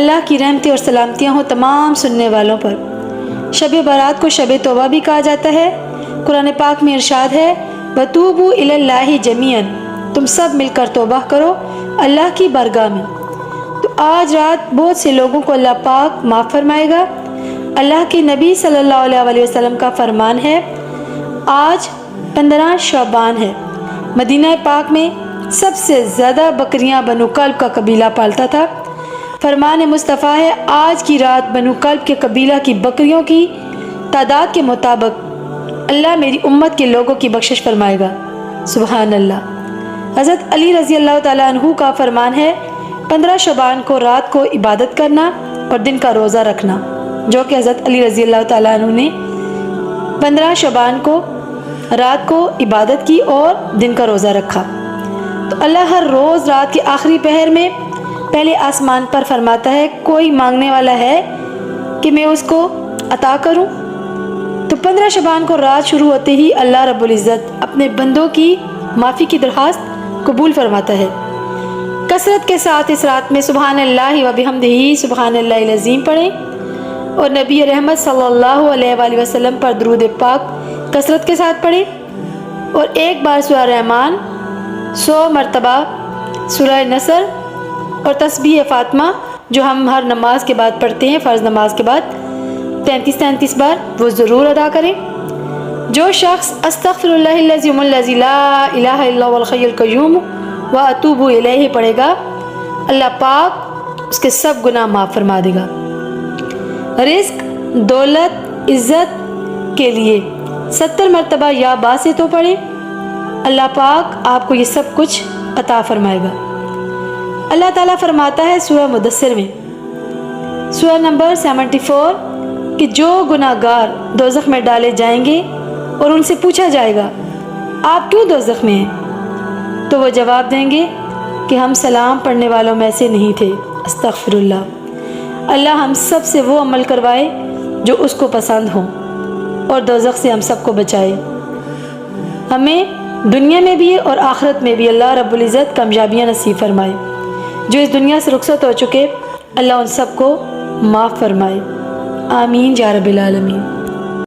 اللہ کی رحمتیں اور سلامتیاں ہوں تمام سننے والوں پر۔ شب برات کو شب توبہ بھی کہا جاتا ہے۔ قرآن پاک میں ارشاد ہے وَتُوبُوا إِلَى اللَّهِ جَمِيعًا، تم سب مل کر توبہ کرو اللہ کی بارگاہ میں۔ تو آج رات بہت سے لوگوں کو اللہ پاک معاف فرمائے گا۔ اللہ کے نبی صلی اللہ علیہ وسلم کا فرمان ہے، آج 15 شعبان ہے۔ مدینہ پاک میں سب سے زیادہ بکریاں بنو کلب کا قبیلہ پالتا تھا۔ فرمان مصطفیٰ ہے آج کی رات بنو کلب کے قبیلہ کی بکریوں کی تعداد کے مطابق اللہ میری امت کے لوگوں کی بخشش فرمائے گا۔ سبحان اللہ۔ حضرت علی رضی اللہ تعالیٰ عنہ کا فرمان ہے 15 شعبان کو رات کو عبادت کرنا اور دن کا روزہ رکھنا، جو کہ حضرت علی رضی اللہ تعالیٰ عنہ نے 15 شعبان کو رات کو عبادت کی اور دن کا روزہ رکھا۔ تو اللہ ہر روز رات کے آخری پہر میں پہلے آسمان پر فرماتا ہے کوئی مانگنے والا ہے کہ میں اس کو عطا کروں۔ تو 15 شعبان کو رات شروع ہوتے ہی اللہ رب العزت اپنے بندوں کی معافی کی درخواست قبول فرماتا ہے۔ کثرت کے ساتھ اس رات میں سبحان اللہ و بحمدہ سبحان اللہ العظیم پڑھیں اور نبی رحمت صلی اللہ علیہ وآلہ وسلم پر درود پاک کثرت کے ساتھ پڑھیں، اور ایک بار سورہ رحمان 100 مرتبہ، سورہ نصر اور تسبیح فاطمہ جو ہم ہر نماز کے بعد پڑھتے ہیں، فرض نماز کے بعد 33 بار، وہ ضرور ادا کریں۔ جو شخص استغفر اللہ العظیم الذی لا الہ الا هو الحی القیوم واتوب الیہ پڑھے گا، اللہ پاک اس کے سب گناہ معاف فرما دے گا۔ رزق، دولت، عزت کے لیے 70 مرتبہ یا با سے تو پڑھیں، اللہ پاک آپ کو یہ سب کچھ عطا فرمائے گا۔ اللہ تعالیٰ فرماتا ہے سورہ مدثر میں، سورہ نمبر 74، کہ جو گناہ گار دوزخ میں ڈالے جائیں گے اور ان سے پوچھا جائے گا آپ کیوں دوزخ میں ہیں، تو وہ جواب دیں گے کہ ہم سلام پڑھنے والوں میں سے نہیں تھے، استغفر اللہ۔ اللہ ہم سب سے وہ عمل کروائے جو اس کو پسند ہوں اور دوزخ سے ہم سب کو بچائے۔ ہمیں دنیا میں بھی اور آخرت میں بھی اللہ رب العزت کامیابیاں نصیب فرمائے۔ جو اس دنیا سے رخصت ہو چکے اللہ ان سب کو معاف فرمائے، آمین یا رب العالمین۔